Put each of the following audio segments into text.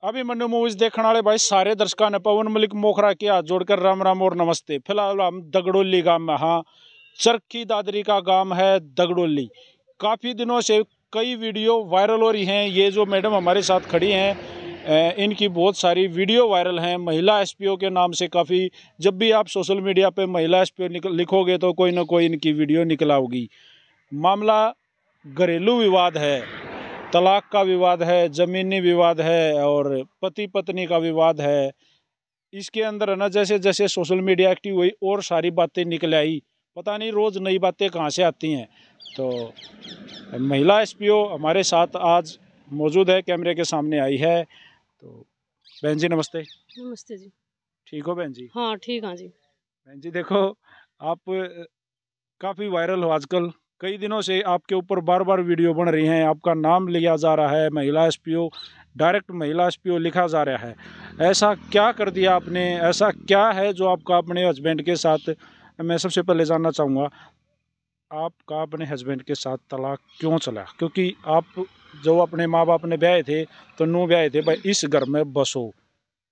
Abhimanyu movies देखने वाले भाई सारे दर्शकों ने पवन मलिक मोखरा के हाथ जोड़कर राम राम और नमस्ते। फिलहाल हम दगड़ोली गांव में, हाँ, चरखी दादरी का गांव है दगड़ोली। काफ़ी दिनों से कई वीडियो वायरल हो रही हैं। ये जो मैडम हमारे साथ खड़ी हैं, इनकी बहुत सारी वीडियो वायरल हैं महिला एसपीओ के नाम से। काफ़ी जब भी आप सोशल मीडिया पे महिला एसपीओ लिखोगे तो कोई ना कोई इनकी वीडियो निकल आओगी। मामला घरेलू विवाद है, तलाक का विवाद है, ज़मीनी विवाद है और पति पत्नी का विवाद है। इसके अंदर है ना, जैसे जैसे सोशल मीडिया एक्टिव हुई और सारी बातें निकल आई। पता नहीं रोज़ नई बातें कहाँ से आती हैं। तो महिला एसपीओ हमारे साथ आज मौजूद है, कैमरे के सामने आई है। तो बहन जी नमस्ते। नमस्ते जी। ठीक हो बहन जी? हाँ ठीक हाँ जी। बहन जी देखो, आप काफ़ी वायरल हो आजकल। कई दिनों से आपके ऊपर बार बार वीडियो बन रही हैं, आपका नाम लिया जा रहा है, महिला एसपीओ, डायरेक्ट महिला एसपीओ लिखा जा रहा है। ऐसा क्या कर दिया आपने? ऐसा क्या है जो आपका अपने हस्बैंड के साथ? मैं सबसे पहले जानना चाहूँगा, आपका अपने हस्बैंड के साथ तलाक क्यों चला? क्योंकि आप जो अपने माँ बाप ने ब्याहे थे तो नू ब्याहे थे भाई इस घर में बसो,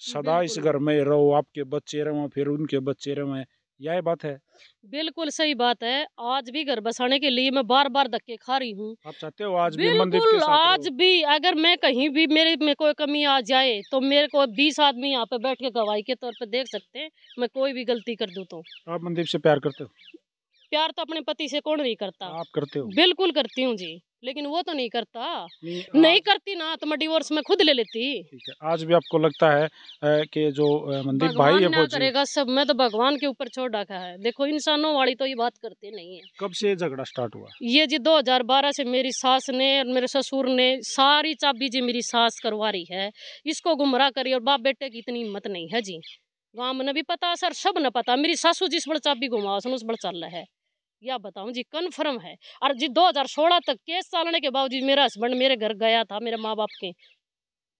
सदा इस घर में रहो, आपके बच्चे रहें फिर उनके बच्चे रहें, यह बात है। बिल्कुल सही बात है। आज भी घर बसाने के लिए मैं बार बार धक्के खा रही हूँ। आप चाहते हो आज भी मनदीप के बिल्कुल साथ आज रहो? भी अगर मैं कहीं भी मेरे में कोई कमी आ जाए तो मेरे को 20 आदमी यहाँ पे बैठ के गवाही के तौर पे देख सकते हैं। मैं कोई भी गलती कर दूँ तो। आप मनदीप से प्यार करते हो? प्यार तो अपने पति से कौन नहीं करता। आप करते हो? बिल्कुल करती हूँ जी, लेकिन वो तो नहीं करता। नहीं करती ना तो मैं डिवोर्स में खुद ले लेती। ठीक है, आज भी आपको लगता है कि जो मनदीप भाई भगवान है ना फौजी, करेगा सब, मैं तो भगवान के ऊपर छोड़ रखा है। देखो इंसानों वाली तो ये बात करते नहीं है। कब से झगड़ा स्टार्ट हुआ? ये जी 2012 से मेरी सास ने और मेरे ससुर ने सारी चाबी जी मेरी सास करवा रही है। इसको गुमराह करी और बाप बेटे की इतनी हिम्मत नहीं है जी। गाँव में भी पता सर, सब न पता। मेरी सासू जिस बड़ चाबी घुमाओ सुन उस बड़ चल रहा है, या बताऊं जी, कन्फर्म है। और जी 2016 तक केस चलने के बावजूद मेरा हस्बैंड मेरे घर गया था, मेरे माँ बाप के।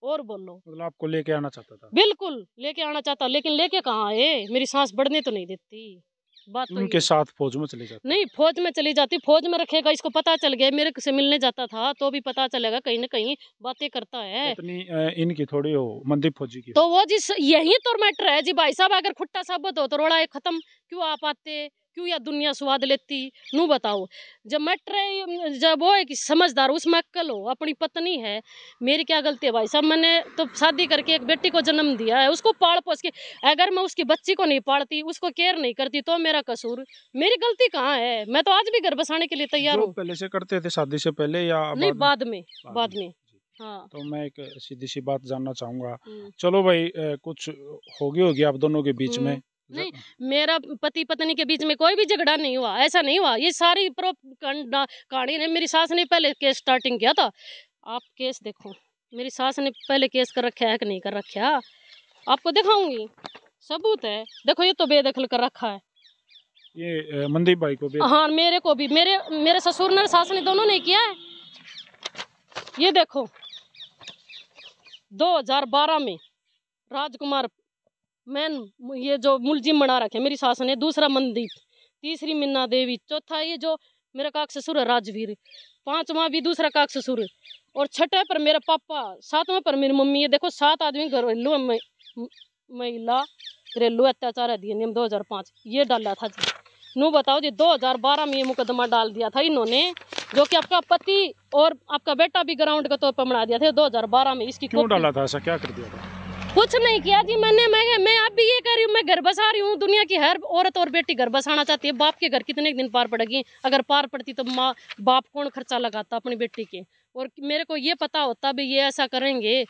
और बोलो, मतलब आपको लेके आना चाहता था? बिल्कुल लेके आना चाहता, लेकिन लेके कहाँ आए। मेरी सांस बढ़ने तो नहीं देती। बात तो उनके साथ फौज में चले जाते? नहीं, फौज में चली जाती, फौज में रखेगा। इसको पता चल गया मेरे से मिलने जाता था तो भी पता चलेगा कहीं ना कहीं बातें करता है। पत्नी इनकी थोड़ी हो, मनदीप फौजी की हो। तो वो जिस यही तो मैटर है जी भाई साहब। अगर खुट्टा साबित हो तो रोड़ा है खत्म। क्यों आप आते, क्यों या दुनिया स्वाद लेती? नू बताओ। जब मैटर है, जब वो है कि समझदार, उसमें अक्ल हो, अपनी पत्नी है। मेरी क्या गलती है भाई साहब? मैंने तो शादी करके एक बेटी को जन्म दिया है, उसको पाल पोस के। अगर मैं उसकी बच्ची को नहीं पालती, उसको केयर नहीं करती तो मेरा कसूर, मेरी गलती कहाँ है? मैं तो आज भी घर बसाने के लिए तैयार हूँ। पहले से करते थे शादी से पहले या नहीं, बाद में। बाद जी। हाँ, तो मैं एक सीधी सी बात जानना चाहूंगा। हम्म। चलो भाई, कुछ होगी आप दोनों के बीच में? नहीं, मेरा पति पत्नी के बीच में कोई भी झगड़ा नहीं हुआ, ऐसा नहीं हुआ। ये सारी कहानी ने मेरी सास ने पहले केस स्टार्टिंग किया था। आप केस देखो, मेरी सास ने पहले केस कर रखा है कि नहीं कर रखा, आपको दिखाऊंगी, सबूत है। देखो ये तो बेदखल कर रखा है। ये मनदीप भाई को भी? हाँ, मेरे को भी, मेरे ससुर ने सास ने दोनों ने किया है। ये देखो 2012 में राजकुमार मैन, ये जो मुलजिम बना रखे मेरी सास ने। दूसरा मनदीप, तीसरी मिन्ना देवी, चौथा ये जो मेरा काक ससुर है राजवीर, पांचवा भी दूसरा काक ससुर, और छठे पर मेरा पापा, सातवां पर मेरी मम्मी। ये देखो 7 आदमी घरेलू महिला घरेलू अत्याचार अधिनियम 2005 ये डाला था जी। नू बताओ जी 2012 में ये मुकदमा डाल दिया था इन्होंने, जो कि आपका पति और आपका बेटा भी ग्राउंड के तौर पर बना दिया था 2012 में। इसकी क्यों डाला था? ऐसा क्या कर दिया था? कुछ नहीं किया जी मैं अब भी ये कर रही हूँ, मैं घर बसा रही हूँ। दुनिया की हर औरत और बेटी घर बसाना चाहती है। बाप के घर कितने दिन पार पड़ेगी? अगर पार पड़ती तो माँ बाप कौन खर्चा लगाता अपनी बेटी के? और मेरे को ये पता होता भी ये ऐसा करेंगे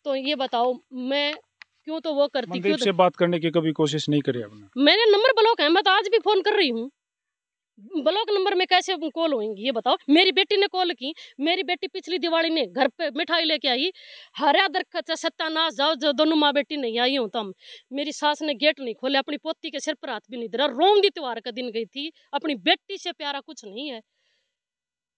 तो ये बताओ मैं क्यों तो वो करती। मनदीप से बात करने की कभी कोशिश नहीं करी आपने? मेरे नंबर ब्लॉक है, मैं तो आज भी फोन कर रही हूँ। ब्लॉक नंबर में कैसे कॉल होंगी ये बताओ? मेरी बेटी ने कॉल की। मेरी बेटी पिछली दिवाली ने घर पे मिठाई लेके आई। हरा दरखत सत्यानाश जाओ, जो दोनों माँ बेटी नहीं आई हूँ तम। मेरी सास ने गेट नहीं खोले, अपनी पोती के सिर पर हाथ भी नहीं धरा। रोंगी त्योहार का दिन गई थी। अपनी बेटी से प्यारा कुछ नहीं है,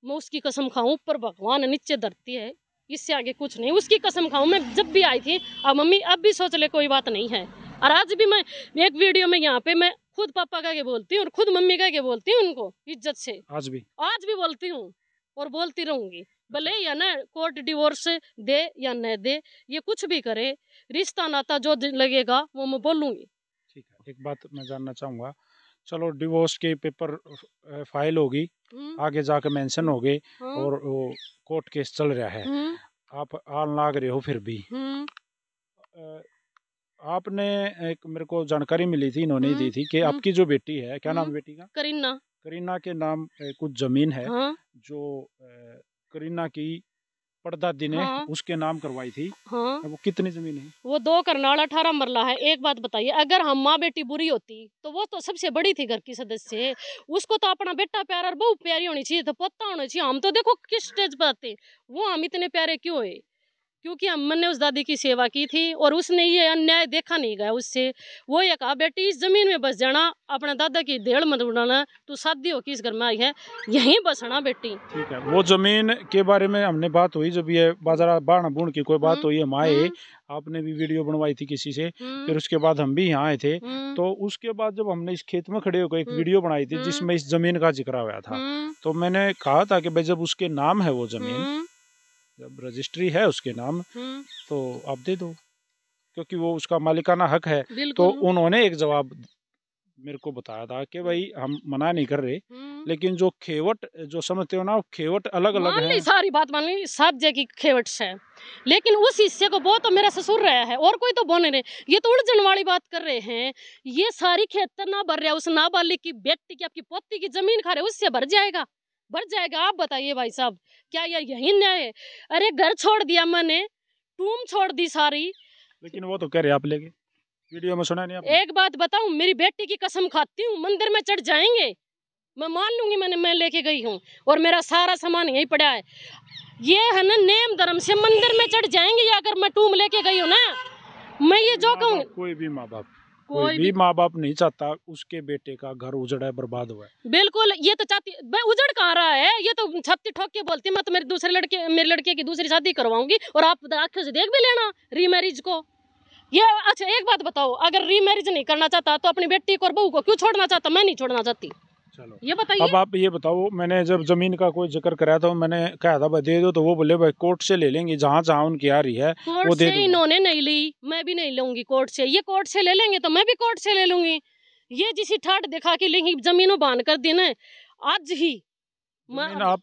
मैं उसकी कसम खाऊं, ऊपर भगवान नीचे धरती है, इससे आगे कुछ नहीं। उसकी कसम खाऊं, मैं जब भी आई थी, अब मम्मी अब भी सोच ले कोई बात नहीं है। और आज भी मैं एक वीडियो में यहाँ पे मैं खुद पापा कह के बोलती हूँ और खुद मम्मी कह के बोलती हूँ उनको इज्जत से। आज भी बोलती हूँ और बोलती रहूंगी। भले या ना कोर्ट डिवोर्स दे या न दे, ये कुछ भी करे, रिश्ता नाता जो लगेगा वो मैं बोलूंगी। ठीक है, एक बात मैं जानना चाहूँगा, चलो डिवोर्स के पेपर फाइल होगी, आगे जाके मेंशन हो गए और वो कोर्ट केस चल रहा है, आप आल लाग रहे हो, फिर भी आपने एक मेरे को जानकारी मिली थी, इन्होंने दी थी कि आपकी जो बेटी है, क्या नाम है बेटी का? करीना। करीना के नाम कुछ जमीन है जो करीना की परदादी ने उसके नाम करवाई थी। वो कितनी जमीन है? वो 2 करनाल 18 मरला है। एक बात बताइए, अगर हम माँ बेटी बुरी होती तो वो तो सबसे बड़ी थी घर की सदस्य, उसको तो अपना बेटा प्यारा और बहू प्यारी होनी चाहिए, तो पोता होना चाहिए। हम तो देखो किस स्टेज पर आते, वो हम इतने प्यारे क्यों है? क्योंकि हमने उस दादी की सेवा की थी और उसने ये अन्याय देखा नहीं गया उससे। वो ये कहा, बेटी इस जमीन में बस जाना, अपने दादा की देड़ मत उड़ाना, तू शादी हो किस घर में आई है, यहीं बसना बेटी। ठीक है, वो जमीन के बारे में हमने बात हुई, जब ये बाजारा बाण बूण की कोई बात हुई, हम आए, आपने भी वीडियो बनवाई थी किसी से, फिर उसके बाद हम भी यहाँ आए थे, तो उसके बाद जब हमने इस खेत में खड़े होकर एक वीडियो बनाई थी जिसमें इस जमीन का जिक्र हुआ था, तो मैंने कहा था कि भाई जब उसके नाम है वो जमीन, जब रजिस्ट्री है उसके नाम, तो आप दे दो, क्योंकि वो उसका मालिकाना हक है। तो उन्होंने एक जवाब मेरे को बताया था कि भाई हम मना नहीं कर रहे, लेकिन जो खेवट जो समझते हो ना, खेवट अलग अलग है। सारी बात मान ली, सब जगह खेवट है, लेकिन उस हिस्से को वो तो मेरा ससुर रहा है और कोई तो बोने रहे। ये तो उलझन वाली बात कर रहे हैं। ये सारी खेतर ना भर रहा है, उस नाबालिग की बेटी की, आपकी पोती की जमीन खा रहे, उससे भर जाएगा, भर जाएगा। आप बताइए भाई साहब, क्या यार यही न्याय है? अरे घर छोड़ दिया मैंने, टूम छोड़ दी सारी, लेकिन वो तो कह रहे आप लेके वीडियो में सुना नहीं आपने। एक बात बताऊं, मेरी बेटी की कसम खाती हूँ, मंदिर में चढ़ जाएंगे, मैं मान लूंगी मैं लेके गई हूँ और मेरा सारा सामान यही पड़ा है। ये है ना नेम धर्म से मंदिर में चढ़ जाएंगे, अगर मैं टूम लेके गई हूँ ना, मैं ये जो कहूँ। कोई भी माँ बाप नहीं चाहता उसके बेटे का घर उजड़ा बर्बाद हुआ है। बिल्कुल, ये तो चाहती, उजड़ कहाँ रहा है? ये तो छत्ती ठोक के बोलती, मैं तो मेरे लड़के की दूसरी शादी करवाऊंगी और आप आंखों से देख भी लेना रीमैरिज को। ये अच्छा एक बात बताओ, अगर रीमैरिज नहीं करना चाहता तो अपनी बेटी को और बहू को क्यों छोड़ना चाहता? मैं नहीं छोड़ना चाहती। चलो ये बताइए। अब आप ये बताओ, मैंने जब जमीन का कोई जिक्र कराया था, मैंने कहा था भाई दे दो, तो वो बोले भाई कोर्ट से ले लेंगे, जहाँ जहाँ उनकी आ रही है वो दे दो। इन्होंने नहीं ली, मैं भी नहीं लूंगी कोर्ट से। ये कोर्ट से ले लेंगे तो मैं भी कोर्ट से ले लूंगी। ये जिसी ठाट दिखा के लेंगी, जमीनों बांध कर दी ना आज ही।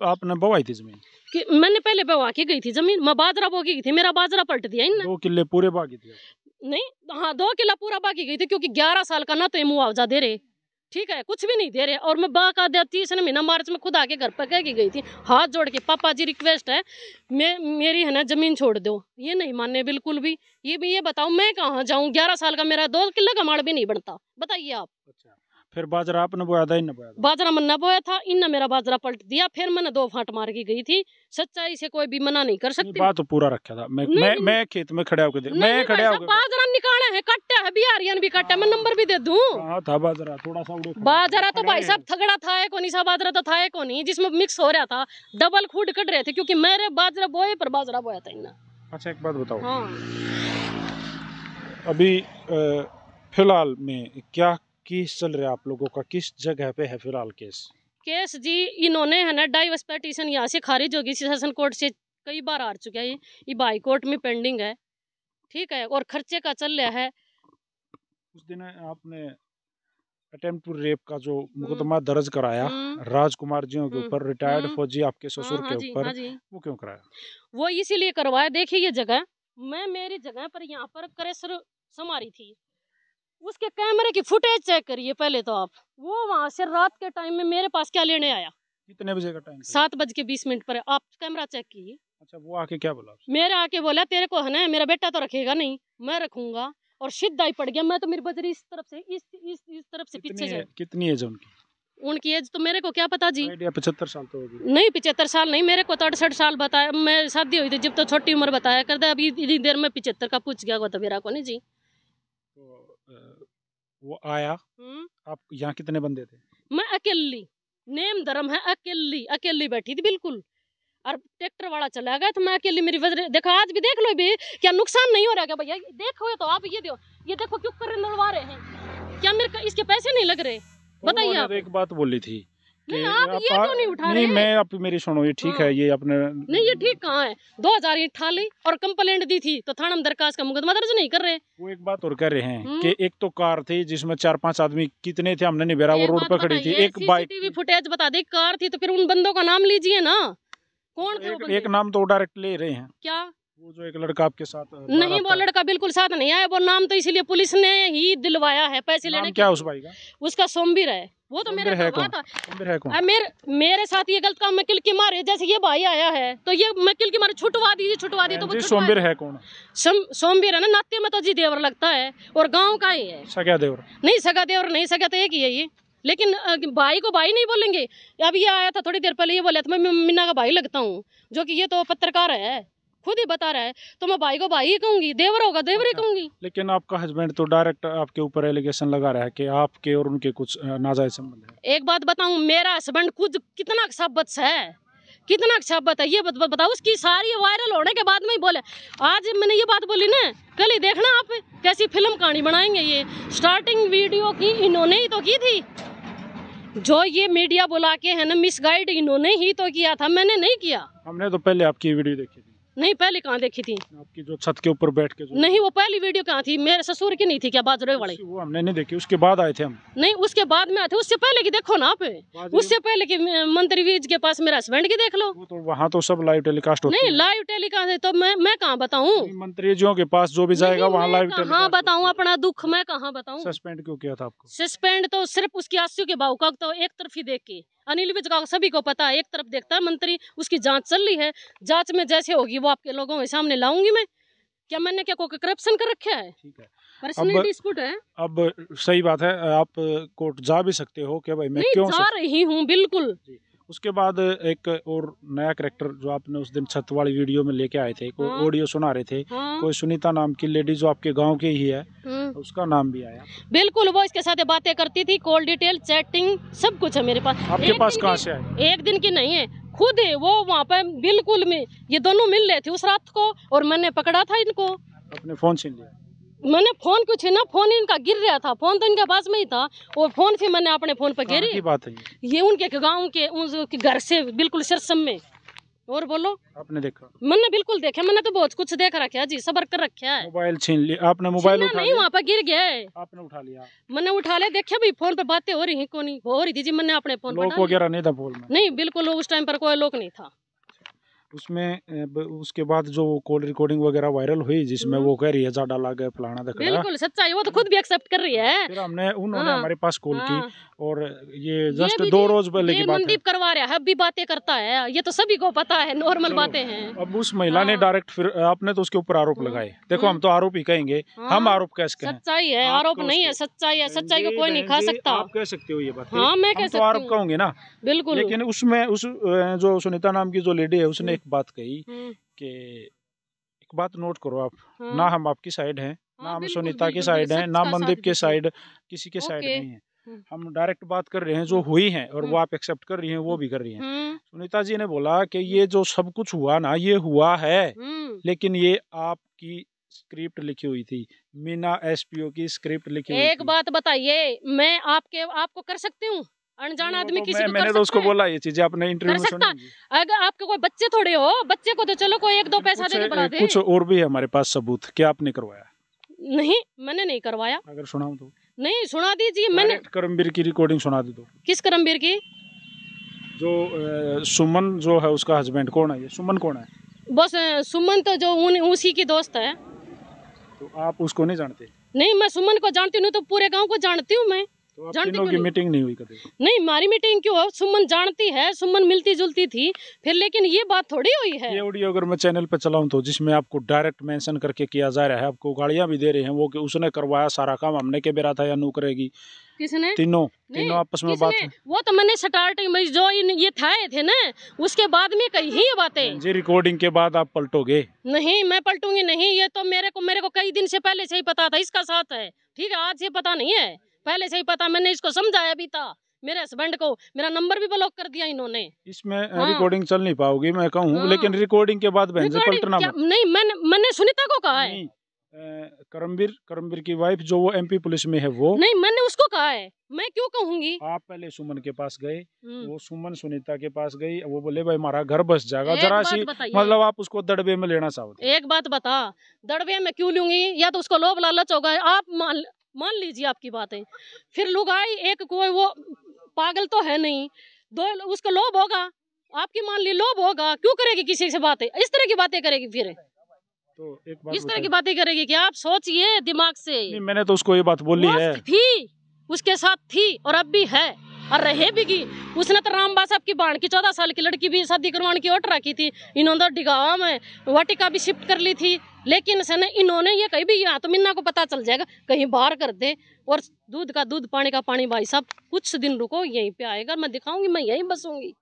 आपने बवाई थी जमीन? कि मैंने पहले बवा के गई थी जमीन, मैं बाजरा बोगी थी, मेरा बाजरा पलट दिया इन 2 किले पूरे बाकी थे? नहीं, हाँ 2 किला पूरा बाकी गई थी, क्योंकि 11 साल का ना तो ये मुआवजा दे रहे, ठीक है, कुछ भी नहीं दे रहे। और मैं बाका देती 30 महीना मार्च में खुद आके घर पर कह के गई थी, हाथ जोड़ के, पापा जी रिक्वेस्ट है, मेरी है ना जमीन छोड़ दो। ये नहीं माने बिल्कुल भी। ये बताओ मैं कहाँ जाऊँ? 11 साल का मेरा 2 किला का माड़ भी नहीं बनता, बताइए आप। अच्छा, फिर बाजरा आपने बोया था? इन्हें बोया था? बाजरा मन्ना बोया था, इनने मेरा बाजरा पलट दिया, फिर मैंने 2 फांट मार के गई थी। सच्चाई से कोई भी मना नहीं कर सकती। बात तो पूरा रखा था, मैं खेत में खड़ा होकर बाजरा निकाला है, कट्टा है, बिहारियन भी कट्टा, मैं नंबर भी दे दूं। था बाजरा थोड़ा सा बाजरा तो भाई साहब थगड़ा था, कोनी सा बाजरा तो था कोनी, जिसमें मिक्स हो रहा था, डबल खूड कट रहे थे, क्योंकि मेरे बाजरा बोए पर बाजरा बोया था इन्ना। अच्छा एक बात बताओ, हाँ। अभी फिलहाल में क्या केस चल रहा है आप लोगों का? किस जगह पे है फिलहाल केस जी? इन्होंने है ना डाइवर्स पिटीशन यहाँ से खारिज होगी, सेशन कोर्ट से कई बार आ चुका है, ये हाई कोर्ट में पेंडिंग है, ठीक है, और खर्चे का चल रहा है। उस दिन आपने अटेम्प्ट टू रेप का जो मुकदमा दर्ज कराया राजकुमार जी के ऊपर, रिटायर्ड फौजी आपके ससुर के ऊपर, वो क्यों कराया? वो इसीलिए करवाया, देखिए ये जगह, मैं मेरी जगह पर यहाँ पर क्रेशर समारी थी, उसके कैमरे की फुटेज चेक करिए पहले तो आप। वो वहां से रात के टाइम में मेरे पास क्या लेने आया? कितने बजे का टाइम? 7:20 पर, आप कैमरा चेक कीजिए। अच्छा, वो आके क्या बोला? मेरे आके बोला तेरे को है ना मेरा बेटा तो रखेगा नहीं, मैं रखूंगा, और सीधा ही पड़ गया। मैं तो मेरी बजरी इस तरफ से इस तरफ से पीछे से। कितनी एज है उनकी? उनकी एज तो मेरे को क्या पता जी। 75 साल तो होगी। नहीं 75 साल नहीं, मेरे को तो 68 साल बताया, मैं शादी हुई थी जब तो छोटी उम्र बताया करता, अभी इतनी देर में 75 का पूछ गया तो मेरा को नहीं जी। वो आया, आप यहाँ कितने बंदे थे? मैं अकेली, नेम धर्म है, अकेली बैठी थी बिल्कुल, और ट्रैक्टर वाला चला गया तो मैं अकेली, मेरी वजह देखो, आज भी देख लो भी, क्या नुकसान नहीं हो रहा क्या भैया? देखो तो आप, ये देखो क्यों कर नलवा रहे हैं, क्या मेरे इसके पैसे नहीं लग रहे? बताइए आप। एक बात बोली थी नहीं, आप ये क्यों नहीं उठा रहे? मैं आप मेरी सुनो, ये ठीक है, ये अपने नहीं, ये ठीक कहाँ है? 2000 ईंट ठा ली और कंप्लेंट दी थी तो थाना में दरखास्त का मुकदमा दर्ज नहीं कर रहे। वो एक बात और कह रहे हैं कि एक तो कार थी जिसमें 4-5 आदमी कितने थे हमने नहीं बेरा, वो रोड पर खड़ी थी। एक बाइक, सीसीटीवी फुटेज बता दे, कार थी तो फिर उन बंदों का नाम लीजिए ना, कौन थे वो बंदे? एक नाम तो डायरेक्ट ले रहे हैं। क्या? वो जो एक लड़का आपके साथ नहीं, वो लड़का बिल्कुल साथ नहीं आया। वो नाम तो इसीलिए पुलिस ने ही दिलवाया है, पैसे लेने। क्या उस भाई का? उसका सोमवीर है। वो तो मेरे है था। कौन? मेरे साथ ये गलत काम में किल की मारे, जैसे ये भाई आया है तो ये मैं किल की मारे छुटवा दी तो वो सोमवीर है कौन? सोमवीर है ना, नाते में तो जी देवर लगता है और गाँव का ही है। सगा देवर नहीं, सगा देवर नहीं, सगा तो एक ही है ये। लेकिन भाई को भाई नहीं बोलेंगे। अब ये आया था थोड़ी देर पहले, ये बोला था मैं मीना का भाई लगता हूँ, जो कि ये तो पत्रकार है, खुद ही बता रहा है। तो मैं भाई को भाई ही कहूंगी, देवर होगा देवर ही कहूंगी। लेकिन आपका हस्बैंड तो डायरेक्ट आपके ऊपर एलिगेशन लगा रहा है कि आपके और उनके कुछ नाजायज संबंध है। एक बात बताऊं, मेरा हस्बैंड खुद कितना शाबत है, कितना शाबत है ये बताओ। उसकी सारी वायरल होने के बाद में ही बोले। आज मैंने ये बात बोली ना, कल ही देखना आप कैसी फिल्म कहानी बनाएंगे। ये स्टार्टिंग वीडियो की इन्होंने ही तो की थी, जो ये मीडिया बुला के है ना मिसगाइड, इन्होंने ही तो किया था, मैंने नहीं किया। हमने तो पहले आपकी वीडियो देखी थी। नहीं, पहले कहाँ देखी थी? आपकी जो छत के ऊपर बैठ के नहीं, वो पहली वीडियो कहाँ थी? मेरे ससुर की नहीं थी क्या बाजरे वाली? वो हमने नहीं देखी, उसके बाद आए थे हम। नहीं, उसके बाद में आए थे। उससे पहले की देखो ना आप, उससे पहले की मंत्री वीज के पास मेरा हस्बैंड की देख लो। तो वहाँ तो सब लाइव टेलीकास्ट होता है। नहीं, लाइव टेलीकास्ट है तो मैं कहाँ बताऊँ? मंत्रियों के पास जो भी जाएगा वहाँ लाइव टेलीकास्ट। कहाँ बताऊँ अपना दुख, मैं कहाँ बताऊँ? सस्पेंड क्यों किया था आपको? सस्पेंड तो सिर्फ उसकी आंसू के भाव का तो एक तरफ ही देख के, अनिल विज का सभी को पता है, एक तरफ देखता है मंत्री। उसकी जांच चल रही है, जांच में जैसे होगी वो आपके लोगों के सामने लाऊंगी मैं। क्या मैंने क्या कोई करप्शन कर रखा है? ठीक है, पर्सनल डिस्प्यूट है। अब सही बात है, आप कोर्ट जा भी सकते हो कि भाई मैं क्यों जा रही हूँ, बिल्कुल। उसके बाद एक और नया कैरेक्टर जो आपने उस दिन छत वाली वीडियो में लेके आए थे, कोई ऑडियो सुना रहे थे, कोई सुनीता नाम की लेडी जो आपके गांव की ही है, उसका नाम भी आया। बिल्कुल, वो इसके साथ बातें करती थी, कॉल डिटेल, चैटिंग, सब कुछ है मेरे पास। आपके पास कहाँ से आए? एक दिन की नहीं है, खुद है वो वहाँ पे बिल्कुल में ये दोनों मिल रहे थे उस रात को, और मैंने पकड़ा था इनको। अपने फोन छीन लिया? मैंने फोन कुछ है ना, फोन इनका गिर रहा था, फोन तो इनके पास में ही था, और फोन से मैंने अपने फोन पर गिरी। बात है ये उनके गांव के घर से बिल्कुल सिरसम में। और बोलो, आपने देखा? मैंने बिल्कुल देखा, मैंने तो बहुत कुछ देख रखा जी, सबर कर रखा है। मोबाइल छीन लिया आपने? मोबाइल उठा नहीं, वहाँ पर गिर गया है। आपने उठा लिया? मैंने उठा लिया, देखा भाई फोन पर बातें हो रही है, कौन हो रही थी जी, मैंने अपने फोन पर। लोग वगैरह नहीं था फोन में? नहीं, बिल्कुल उस टाइम पर कोई लोग नहीं था उसमें। उसके बाद जो कॉल रिकॉर्डिंग वगैरह वायरल हुई जिसमें वो कह रही है जा डाला गया फलाना दिखा, बिल्कुल सच्चाई, वो तो खुद भी एक्सेप्ट कर रही है। फिर उन्होंने हमारे पास कॉल की, और ये जस्ट 2 रोज पहले की बात है। मनदीप करवा रहा है, अब भी बातें करता है, ये तो सभी को पता है, नॉर्मल बातें हैं। अब उस महिला ने डायरेक्ट, फिर आपने तो उसके ऊपर आरोप लगाए। देखो हम तो आरोप ही कहेंगे, हम आरोप कैसे कहें? सच्चाई है, आरोप नहीं है, सच्चाई है, सच्चाई को कोई नहीं खा सकता। आप कह सकते हो ये बात? हाँ, मैं कह सकती हूँ, आरोप कहूंगे ना, बिल्कुल। लेकिन उसमें उस जो सुनीता नाम की जो लेडी है उसने एक बात कही कि एक बात नोट करो आप, ना हम आपकी साइड हैं, ना हम सुनीता की साइड हैं, ना मनदीप के साइड, किसी के साइड नहीं है। हम डायरेक्ट बात कर रहे हैं जो हुई है, और वो आप एक्सेप्ट कर रही हैं, वो भी कर रही हैं। सुनीता जी ने बोला कि ये जो सब कुछ हुआ ना, ये हुआ है, लेकिन ये आपकी स्क्रिप्ट लिखी हुई थी, मीना एसपीओ की स्क्रिप्ट लिखी हुई थी। एक बात बताइए, मैं आपको कर सकती हूँ? अनजान आदमी किसी को मैंने तो उसको बोला ये चीजें आपने इंटरव्यू में सुनी। अगर आपके कोई बच्चे थोड़े हो, बच्चे को तो चलो कोई 1-2 पैसा दे के पढ़ा दे। कुछ और भी है हमारे पास सबूत, क्या आपने करवाया? नहीं, मैंने नहीं करवाया। अगर सुनाऊं तो? नहीं, सुना दीजिए। मैंने करमवीर की रिकॉर्डिंग सुना दी तो। किस करमवीर की? जो सुमन जो है उसका हस्बैंड कौन है? ये सुमन कौन है? बस सुमन तो जो उसी की दोस्त है। तो आप उसको नहीं जानते? नहीं, मैं सुमन को जानती हूँ, तो पूरे गांव को जानती हूँ मैं। तो आप तीनों की मीटिंग नहीं हुई कभी? नहीं, हमारी मीटिंग क्यों हो? सुमन जानती है, सुमन मिलती जुलती थी फिर, लेकिन ये बात थोड़ी हुई है। ये ऑडियो अगर मैं चैनल पे चलाऊं तो, जिसमें आपको डायरेक्ट मेंशन करके किया जा रहा है, आपको गालियां भी दे रहे हैं, वो कि उसने करवाया सारा काम, हमने के बेरा था या नू करेगी? किसने? तीनों आपस में बात। वो तो मैंने स्टार्टिंग में जो ये थे ना, उसके बाद में कही ही बातें जी। रिकॉर्डिंग के बाद आप पलटोगे? नहीं, मैं पलटूंगी नहीं। ये तो मेरे को कई दिन से पहले से ही पता था इसका साथ है, ठीक है? आज से पता नहीं है, पहले से ही पता। मैंने इसको समझाया भी था, मेरे हस्बैंड को। मेरा नंबर भी ब्लॉक कर दिया इन्होंने। इसमें रिकॉर्डिंग चल नहीं पाओगी मैं कहूँ, लेकिन रिकॉर्डिंग के बाद बहन से पलटना नहीं। मैंने सुनीता को कहा है, करमवीर की वाइफ जो वो MP पुलिस में है वो। नहीं, मैंने उसको कहा है, मैं क्यों कहूंगी। आप पहले सुमन के पास गए, हम्म। वो सुमन सुनीता के पास गई, वो बोले भाई हमारा घर बस जाएगा। एक जरा बात सी बताइए। मतलब आप उसको दड़बे में लेना चाहोगे। एक बात बता, दड़बे में क्यों लूंगी, या तो उसको लोभ लालच होगा। आप मान लीजिए आपकी बातें, फिर लुगाई एक कोई वो पागल तो है नहीं, दो उसको लोभ होगा, आपकी मान ली लोभ होगा, क्यों करेगी किसी से बातें, इस तरह की बातें करेगी। फिर तो एक बात इस तरह की बातें करेगी कि आप सोचिए दिमाग से। नहीं, मैंने तो उसको ये बात बोली है, थी उसके साथ थी और अब भी है और रहेगी। उसने तो रामबास साहब की बाण की 14 साल की लड़की भी शादी करवाने की ऑर्डर रखी थी। इन्होंने डिगावा में वाटिका भी शिफ्ट कर ली थी, लेकिन इन्होंने ये कहीं भी, यहाँ तो मिन्ना को पता चल जाएगा, कहीं बाहर कर दे। और दूध का दूध, पानी का पानी, भाई साहब कुछ दिन रुको, यहीं पे आएगा, मैं दिखाऊंगी, मैं यहीं बसूंगी।